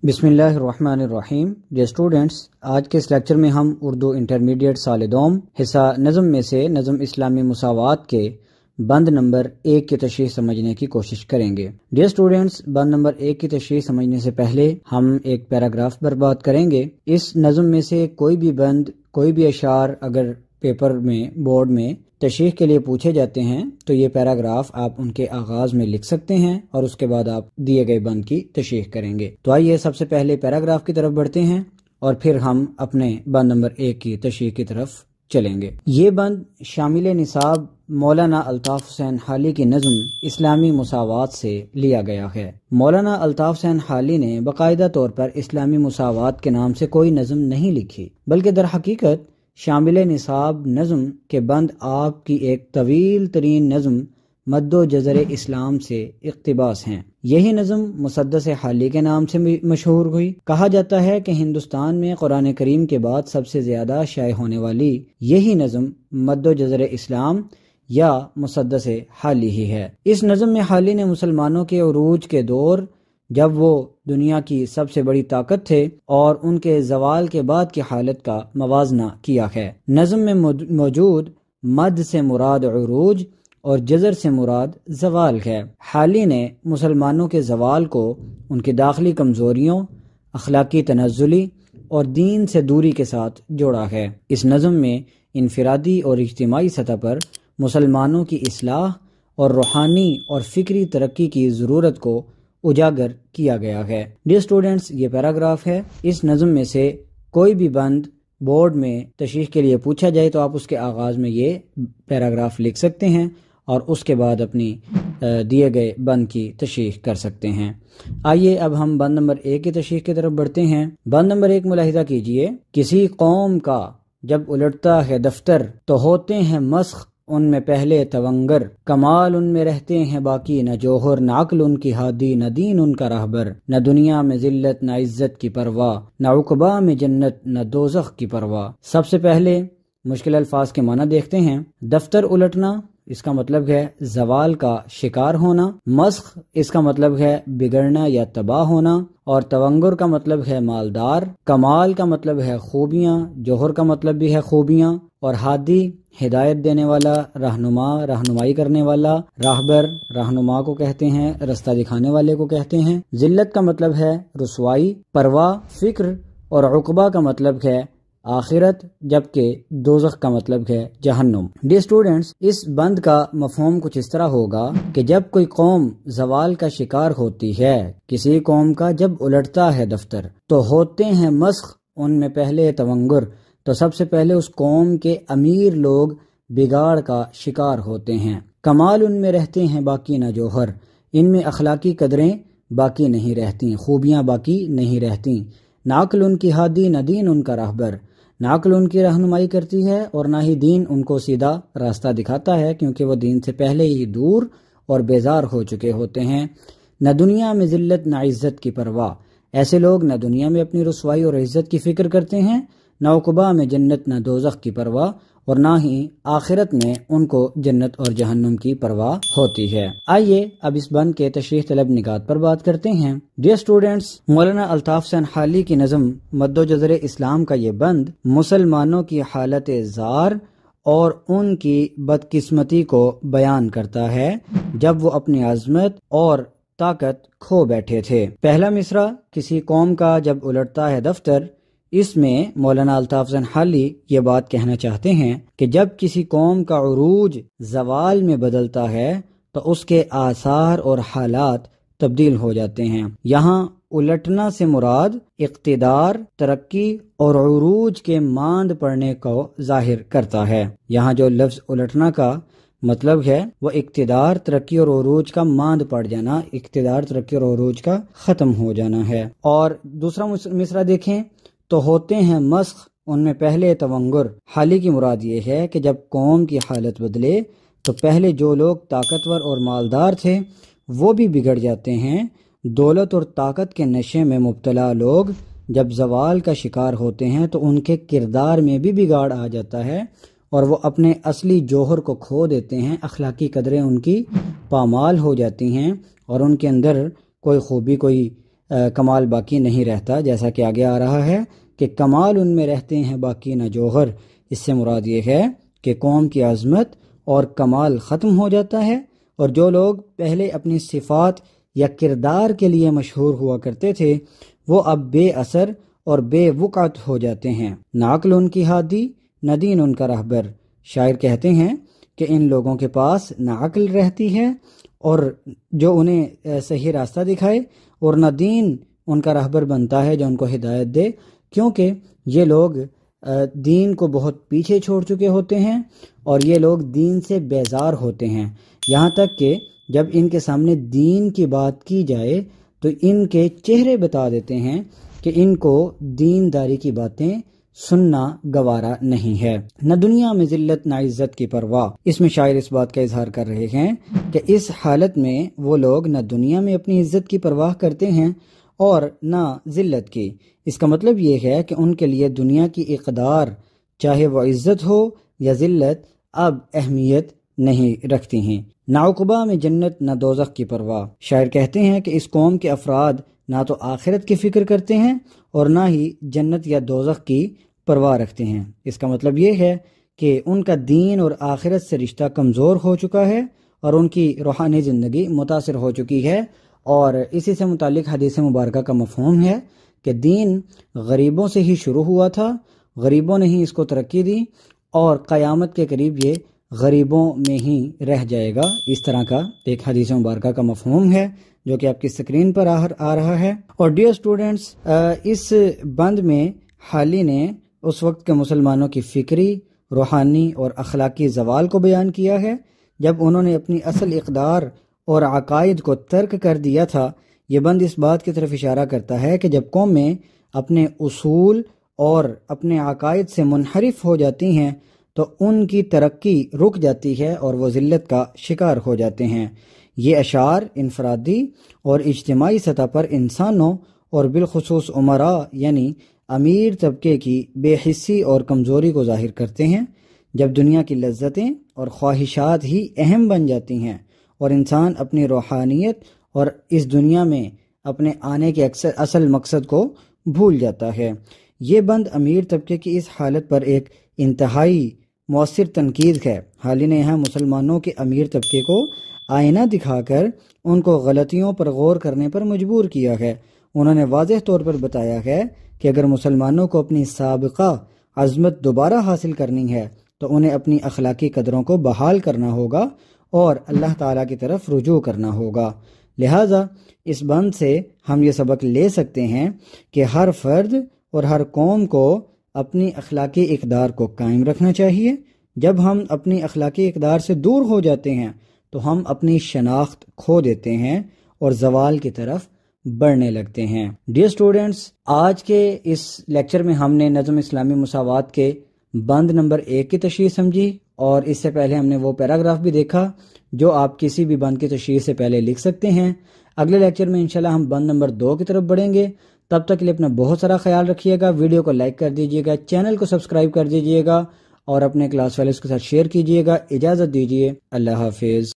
बिस्मिल्लाहिर्रहमानिर्रहीम। Dear students, आज के इस लेक्चर में हम उर्दू इंटरमीडिएट साल दोम हिस्सा नज़म में से नज़म इस्लामी मुसावात के बंद नंबर 1 की तशरीह समझने की कोशिश करेंगे। डियर स्टूडेंट्स, बंद नंबर 1 की तशरीह समझने से पहले हम एक पैराग्राफ पर बात करेंगे। इस नज़म में से कोई भी बंद, कोई भी अशार अगर पेपर में, बोर्ड में तशरीह के लिए पूछे जाते हैं तो ये पैराग्राफ आप उनके आगाज में लिख सकते हैं और उसके बाद आप दिए गए बंद की तशरीह करेंगे। तो आइए सबसे पहले पैराग्राफ की तरफ बढ़ते हैं और फिर हम अपने बंद नंबर 1 की तशरीह की तरफ चलेंगे। ये बंद शामिल निसाब मौलाना अल्ताफ हुसैन हाली की नज़्म इस्लामी मुसावात से लिया गया है। मौलाना अल्ताफ हुसैन हाली ने बाकायदा तौर पर इस्लामी मुसावात के नाम से कोई नज़्म नहीं लिखी, बल्कि दर हकीकत शामिल निसाब नज़्म के बंद आपकी एक तवील तरीन नज़्म मद्दो जज़र इस्लाम से इक़्तिबास हैं। यही नज़्म मुसद्दस हाली के नाम से मशहूर हुई। कहा जाता है कि हिंदुस्तान में कुरान करीम के बाद सबसे ज़्यादा शाये होने वाली यही नज़्म मद्दो जज़र इस्लाम या मुसद्दस हाली ही है। इस नज़्म में हाली ने मुसलमानों के उरूज के दौर, जब वो दुनिया की सबसे बड़ी ताकत थे, और उनके जवाल के बाद की हालत का मवाजना किया है। नज़्म में मौजूद मद से मुराद उरूज और जज़र से मुराद जवाल है। हाली ने मुसलमानों के जवाल को उनकी दाखिली कमज़ोरियों, अखलाकी तनज़्ज़ुली और दीन से दूरी के साथ जोड़ा है। इस नज़्म में इनफरादी और इज्तिमाई सतह पर मुसलमानों की इस्लाह और रूहानी और फिक्री तरक्की की ज़रूरत को उजागर किया गया है। डियर स्टूडेंट्स, ये पैराग्राफ है। इस नज़्म में से कोई भी बंद बोर्ड में तशरीह के लिए पूछा जाए तो आप उसके आगाज़ में ये पैराग्राफ लिख सकते हैं और उसके बाद अपनी दिए गए बंद की तशरीह कर सकते हैं। आइए अब हम बंद नंबर 1 की तशरीह की तरफ बढ़ते हैं। बंद नंबर 1 मुलाहिज़ा कीजिए। किसी कौम का जब उलटता है दफ्तर तो होते हैं मस्ख उनमें पहले तवंगर, कमाल उनमें रहते हैं बाकी न जोहर, न अक्ल उनकी हादी न दीन उनका रहबर, न दुनिया में जिल्लत न इज्जत की परवाह, न उकबा में जन्नत न दोज़ख की परवाह। सबसे पहले मुश्किल अल्फाज के माना देखते हैं। दफ्तर उलटना, इसका मतलब है जवाल का शिकार होना। मस्ख, इसका मतलब है बिगड़ना या तबाह होना। और तवंगुर का मतलब है मालदार। कमाल का मतलब है खूबियाँ। जोहर का मतलब भी है खूबियाँ। और हादी, हिदायत देने वाला, रहनुमा, रहनुमाई करने वाला। राहबर, रहनुमा को कहते हैं, रास्ता दिखाने वाले को कहते हैं। जिल्लत का मतलब है रुसवाई। परवाह, फिक्र। और उकबा का मतलब है आखिरत, जबकि दोज़ख का मतलब है जहन्नुम। डियर स्टूडेंट्स, इस बंद का मफहूम कुछ इस तरह होगा कि जब कोई कौम जवाल का शिकार होती है, किसी कौम का जब उलटता है दफ्तर, तो होते हैं मस्ख उनमें पहले तवंगुर, तो सबसे पहले उस कौम के अमीर लोग बिगाड़ का शिकार होते हैं। कमाल उनमें रहते हैं बाकी न जोहर, इनमें अखलाकी कदरें बाकी नहीं रहती, खूबियाँ बाकी नहीं रहती। नाकल उनकी हादी न दीन उनका रहबर, नाकल उनकी रहनुमाई करती है और ना ही दीन उनको सीधा रास्ता दिखाता है, क्योंकि वो दीन से पहले ही दूर और बेजार हो चुके होते हैं। न दुनिया में जिल्लत न इज्जत की परवाह, ऐसे लोग न दुनिया में अपनी रुसवाई और इज्जत की फिक्र करते हैं, न उकबा में जन्नत न दोज़ख की परवाह, और ना ही आखिरत में उनको जन्नत और जहन्नुम की परवाह होती है। आइए अब इस बंद के तशरीह तलब निकात पर बात करते हैं। डियर स्टूडेंट्स, मौलाना अल्ताफ हुसैन हाली की नज़्म मद्दो जज़र इस्लाम का ये बंद मुसलमानों की हालत ज़ार और उनकी बदकिस्मती को बयान करता है जब वो अपनी अज़मत और ताकत खो बैठे थे। पहला मिसरा, किसी कौम का जब उलटता है दफ्तर, इसमें मौलाना अल्ताफ हुसैन हाली ये बात कहना चाहते हैं कि जब किसी कौम का उरूज जवाल में बदलता है तो उसके आसार और हालात तब्दील हो जाते हैं। यहाँ उलटना से मुराद इक़्तिदार, तरक्की और उरूज के मांद पड़ने को जाहिर करता है। यहाँ जो लफ्ज़ उलटना का मतलब है वो इक़्तिदार, तरक्की और उरूज का मांद पड़ जाना, इक़्तिदार, तरक्की और उरूज का ख़त्म हो जाना है। और दूसरा मिसरा देखें तो होते हैं मस्ख उनमें पहले तवंगुर। हाली की मुराद ये है कि जब कौम की हालत बदले तो पहले जो लोग ताकतवर और मालदार थे वो भी बिगड़ जाते हैं। दौलत और ताकत के नशे में मुब्तला लोग जब जवाल का शिकार होते हैं तो उनके किरदार में भी बिगाड़ आ जाता है और वो अपने असली जौहर को खो देते हैं। अखलाकी कदरें उनकी पामाल हो जाती हैं और उनके अंदर कोई खूबी, कोई کمال باقی نہیں رہتا، جیسا کہ آگے آ رہا ہے کہ کمال ان میں رہتے ہیں باقی نہ جوہر۔ اس سے مراد یہ ہے کہ قوم کی عظمت اور کمال ختم ہو جاتا ہے، اور جو لوگ پہلے اپنی صفات یا کردار کے لیے مشہور ہوا کرتے تھے وہ اب بے اثر اور بے وقعت ہو جاتے ہیں۔ نہ عقل ان کی ہادی نہ دین ان کا رہبر۔ شاعر کہتے ہیں کہ ان لوگوں کے پاس نہ عقل رہتی ہے اور جو انہیں صحیح راستہ دکھائے، اور نہ دین ان کا رہبر بنتا ہے جو ان کو ہدایت دے، کیونکہ یہ لوگ دین کو بہت پیچھے چھوڑ چکے ہوتے ہیں اور یہ لوگ دین سے بیزار ہوتے ہیں، یہاں تک کہ جب ان کے سامنے دین کی بات کی جائے تو ان کے چہرے بتا دیتے ہیں کہ ان کو دینداری کی باتیں سننا گوارا نہیں ہے۔ نہ دنیا میں ذلت نہ عزت کی پرواہ۔ اس میں شاعر اس بات کا اظہار کر رہے ہیں کہ اس حالت میں وہ لوگ نہ دنیا میں اپنی عزت کی پرواہ کرتے ہیں اور نہ ذلت کی۔ اس کا مطلب یہ ہے کہ ان کے لیے دنیا کی اقدار، چاہے وہ عزت ہو یا ذلت، اب اہمیت نہیں رکھتی ہیں۔ نہ عقبہ میں جنت نہ دوزخ کی پرواہ۔ شاعر کہتے ہیں کہ اس قوم کے افراد نہ تو آخرت کی فکر کرتے ہیں اور نہ ہی جنت یا دوزخ کی پرواہ رکھتے ہیں۔ اس کا مطلب یہ ہے کہ ان کا دین اور آخرت سے رشتہ کمزور ہو چکا ہے اور ان کی روحانی زندگی متاثر ہو چکی ہے، اور اسی سے متعلق حدیث مبارکہ کا مفہوم ہے کہ دین غریبوں سے ہی شروع ہوا تھا، غریبوں نے ہی اس کو ترقی دی، اور قیامت کے قریب یہ غریبوں میں ہی رہ جائے گا۔ اس طرح کا ایک حدیث مبارکہ کا مفہوم ہے جو کہ آپ کی اسکرین پر آ رہا ہے۔ اور ڈیئر اسٹوڈنٹس، اس بند میں حالی نے اس وقت کے مسلمانوں کی فکری، روحانی اور اخلاقی زوال کو بیان کیا ہے جب انہوں نے اپنی اصل اقدار اور عقائد کو ترک کر دیا تھا۔ یہ بند اس بات کی طرف اشارہ کرتا ہے کہ جب قومیں اپنے اصول اور اپنے عقائد سے منحرف ہو جاتی ہیں تو ان کی ترقی رک جاتی ہے اور وہ ذلت کا شکار ہو جاتے ہیں۔ یہ اشعار انفرادی اور اجتماعی سطح پر انسانوں اور بالخصوص امراء یعنی امیر طبقے کی بے حسی اور کمزوری کو ظاہر کرتے ہیں۔ جب دنیا کی لذتیں اور خواہشات ہی اہم بن جاتی ہیں اور انسان اپنی روحانیت اور اس دنیا میں اپنے آنے کے اصل مقصد کو بھول جاتا ہے۔ یہ بند امیر طبقے کی اس حالت پر ایک انتہائی مؤثر تنقید ہے۔ حالی نے یہاں مسلمانوں کے امیر طبقے کو آئینہ دکھا کر ان کو غلطیوں پر غور کرنے پر مجبور کیا ہے۔ انہوں نے واضح طور پر بتایا ہے کہ اگر مسلمانوں کو اپنی سابقہ عظمت دوبارہ حاصل کرنی ہے تو انہیں اپنی اخلاقی قدروں کو بحال کرنا ہوگا اور اللہ تعالیٰ کی طرف رجوع کرنا ہوگا۔ لہٰذا اس بند سے ہم یہ سبق لے سکتے ہیں کہ ہر فرد اور ہر قوم کو اپنی اخلاقی اقدار کو قائم رکھنا چاہیے۔ جب ہم اپنی اخلاقی اقدار سے دور ہو جاتے ہیں تو ہم اپنی شناخت کھو دیتے ہیں اور زوال کی طرف بڑھنے لگتے ہیں۔ ڈیئر اسٹوڈنٹس، آج کے اس لیکچر میں ہم نے نظم اسلامی مساوات کے بند نمبر 1 کی تشریح سمجھی، اور اس سے پہلے ہم نے وہ پیراگراف بھی دیکھا جو آپ کسی بھی بند کی تشریح سے پہلے لکھ سکتے ہیں۔ اگلے لیکچر میں انشاءاللہ ہم بند نمبر 2 کی طرف بڑھیں گے۔ تب تک کے لیے اپنا بہت سارا خیال رکھیے گا۔ ویڈیو کو لائک کر دیجیے گا، چینل کو سبسکرائب کر دیجیے گا اور اپنے کلاس فیلوز کے ساتھ شیئر کیجیے گا۔ اجازت دیجیے، اللہ حافظ۔